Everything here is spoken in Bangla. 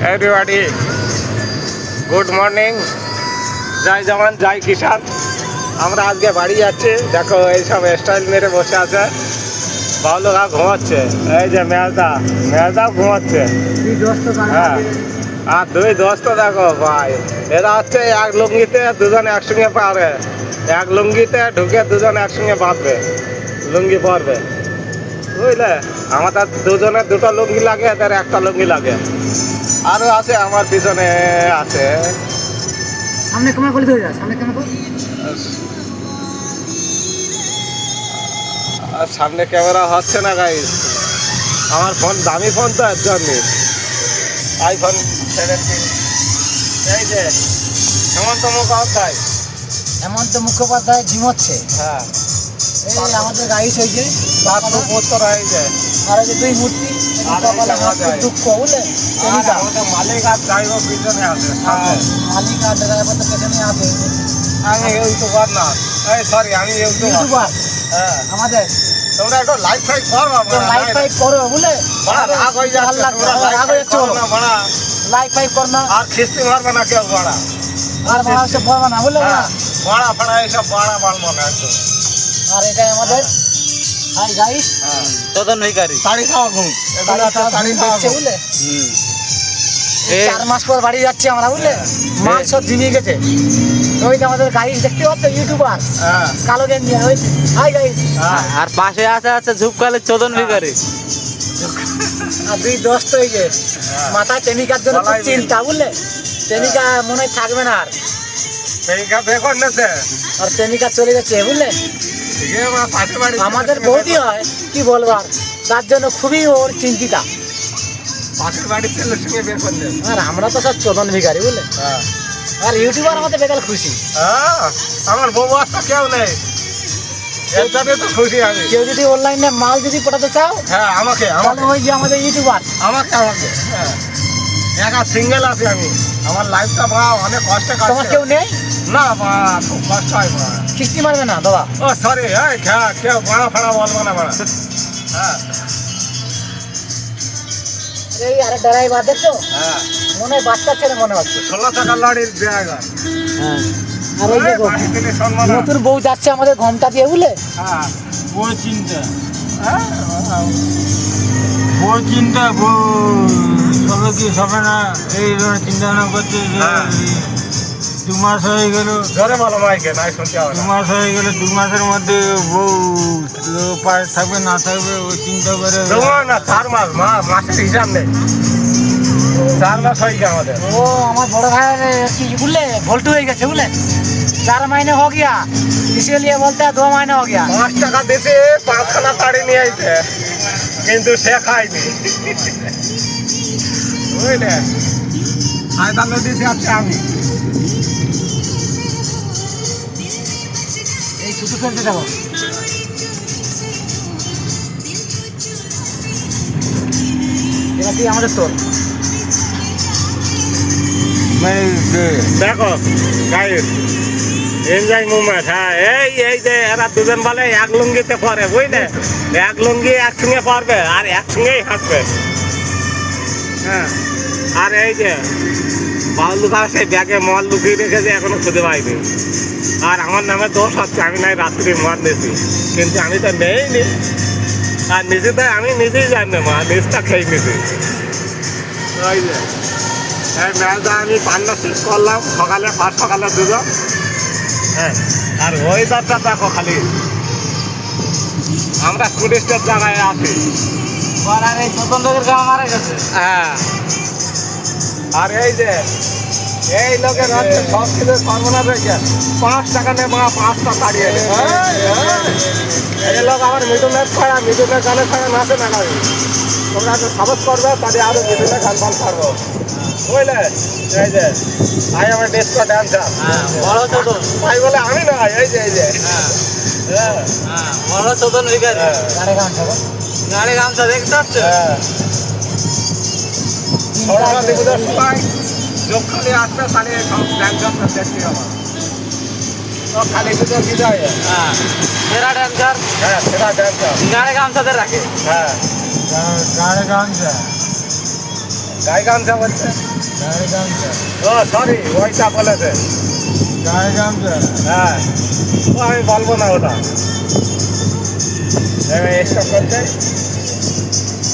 এভরিবডি গুড মর্নিং, জয় জওয়ান জয় কিষান। আমরা আজকে বাড়ি যাচ্ছি। দেখো এইসব স্টাইল মেরে বসে আছে, বাবলুকা ঘুমাচ্ছে, এই যে মেয়াদাও ঘুমাচ্ছে। হ্যাঁ, আর দুই দোস্ত দেখো ভাই, এরা হচ্ছে এক লুঙ্গিতে দুজনে একসঙ্গে পারে, এক লুঙ্গিতে ঢুকে দুজনে একসঙ্গে বাঁধবে, লুঙ্গি পরবে, বুঝলে। আমাদের দুজনের দুটো লুঙ্গি লাগে, এদের একটা লুঙ্গি লাগে। আরও আছে আমার পিছনে আছে। সামনে ক্যামেরা করে ধরে যা, সামনে ক্যামেরা কর। আর সামনে ক্যামেরা হচ্ছে না গাইস, আমার ফোন দামি ফোন তো, এর জন্য আইফোন 17। এই যে হেমন্ত মুখোপাধ্যায়, হেমন্ত মুখোপাধ্যায় ঝিমোচ্ছে। হ্যাঁ, এই আমাদের গাড়ি হয়েছে তার তো পোস্টার হয়ে যায়। আর এই যে দুই মূর্তি দুঃখ বুঝলে, মালিক আর ড্রাইভার পিছনে আছে, মালিক আর ড্রাইভার তো পেছনে আছে। আমি ইউটিউবার না, এই সরি আমি ইউটিউবার। হ্যাঁ, আমাদের তোমরা একটু লাইট ফাইট করো, লাইট ফাইট করো বুঝলে, রাগ হয়ে যাচ্ছে, রাগ হয়ে যাচ্ছে, লাইট ফাইট কর না, আর খিস্তি মারবে না কেউ, বাড়া আর বাড়া সে পড়বে না বুঝলে। বাড়া ফাড়া এইসব বাড়া মারবো না একদম। আর এটাই আমাদের হাই গাইস, চোদন ভিখারি শাড়ি খাওয়া ঘুম, এগুলো আছে শাড়ি খাওয়া ঘুম। বুঝলে। 4 মাস পর বাড়ি যাচ্ছি আমরা বুঝলে, মাল সব জিনিয়ে গেছে। ওই যে আমাদের গাইস দেখতে পাচ্ছ, ইউটিউবার হ্যাঁ, কালো গেঞ্জি, ওই হাই গাইস। আর পাশে আছে ঝুপকালে চোদন ভিখারি। আর দুই দোস্ত এই যে মাথায় প্রেমিকার জন্য খুব চিন্তা বুঝলে, প্রেমিকা মনে হয় থাকবে না আর, প্রেমিকা বেকর নেছে, আর প্রেমিকা চলে যাচ্ছে বুঝলে। আমাদের বৌদি হয় কি বলবার, তার জন্য খুবই ওর চিন্তিতা। পাশের বাড়ির ছেলের সঙ্গে বেকর নেছে, আর আমরা তো সব চোদন ভিখারি বুঝলে। আর ইউটিউবার আমাদের বেকার খুশি। আমার বউ তো কেউ নেই, এটাতে তো খুশি আমি। কেউ যদি অনলাইনে মাল যদি পাঠাতে চাও, হ্যাঁ আমাকে তাহলে ওই যে আমাদের ইউটিউবার, আমাকে হ্যাঁ, একা সিঙ্গেল আছি আমি। আমার লাইফটা বা অনেক কষ্টে তোমার কাটছে। কেউ নেই, না বা খুব কষ্ট হয় বা। কিস্তি মারবে না দাদা। ও সরি, হ্যাঁ কেউ ভাড়া ফাড়া বলবো না বাড়া। হ্যাঁ এই আরে ড্রাইভার দেখছো, হ্যাঁ, মনে হয় বাচ্চা ছেলে মনে হচ্ছে। 16 টাকা লরির ড্রাইভার। আর এই যে নতুন বউ যাচ্ছে আমাদের ঘমটা দিয়ে বুঝলে। হ্যাঁ, বই চিন্তা সবে কি সবে না, এই চিন্তা ভাবনা করছে যে হ্যাঁ। 2 মাস হয়ে গেল, জোরে বলো মাইকে, নাই শুনতে হবে 2 না। মাস হয়ে গেল, 2 মাসের মধ্যে বউ পায়ে থাকবে না থাকবে ওই চিন্তা করে। তোমার না 4 মাস, মাসের হিসাব নেই, 4 মাস হয়ে গেছে আমাদের। ও আমার বড় ভাইয়ের কি বুঝলে ভোল্টু হয়ে গেছে বুঝলে, 4 महीने हो गया, इसीलिए बोलते हैं 2 महीने हो गया। 5 টাকা দিয়েছে, 5খানা তাড়ি নিয়ে আইছে, কিন্তু সে খায়নি বুঝলে। ফায়দালো দিয়েছি আজকে আমি। এই ছুটু ফেলতে দেখো, এটা কি আমাদের তোর দেখো গাইস, এনজয় মুভমেন্ট। হ্যাঁ, এই যে এরা দুজন বলে এক লুঙ্গিতে পরে বুঝলে, এক লুঙ্গি একসঙ্গে পরবে আর একসঙ্গেই হাঁটবে। হ্যাঁ, আর এই যে বাবলুকা সেই ব্যাগে মল লুকিয়ে রেখেছে, এখনো খুঁজে পাইনি। আর আমার নামে দোষ হচ্ছে, আমি নাই রাত্রি মদ নিয়েছি, কিন্তু আমি তো নেইনি। আর নিজেতে আমি নিজেই জানি না, নিজটা খেয়ে নিয়েছি। ওই যে এই ম্যাচটা আমি পার্টনারশিপ করলাম সকালে, 5 সকালে দুজন। হ্যাঁ, আর ওয়েদারটা দেখো খালি, আমরা টুরিস্টের জায়গায় আছি। আর এই স্বতন্ত্রের গাঁ মারা গেছে। হ্যাঁ, আর এই যে এই লোকের হচ্ছে সব কিছু সর্বনা রেখে 5 টাকা নেই, 5টা তাড়িয়ে নেই। এই লোক আমার মিডুলের গানে ছাড়া নাচে না গাড়ি। তোমরা তো সাপোর্ট করবে, তাহলে আরো মিডুলের গান ফান ছাড়বো বুঝলে। এই যে ভাই আমার ডিস্কো ড্যান্সার, বড় চোদন, ভাই বলে আমি না, এই যে বড় চোদন ভিখারি। গাড়ি গান থাকো, গাড়ি গামছা দেখতে পাচ্ছ? সরস্বতী পুজোর সময় যোগ খালি আসবে, তাহলে সব ড্যান্সারটা দেখতে হবে। তো খালি পুজো কি যায়? হ্যাঁ, সেরা ড্যান্সার। হ্যাঁ, সেরা ড্যান্সার। গাড়ি গামছাতে রাখে। হ্যাঁ, গাড়ি গান গায়ে গামছা বলছে গায়ে গামছা ও সরি ওইটা বলেছে গায়ে গামছা হ্যাঁ ও আমি বলবো না ওটা এবার স্টপ করতে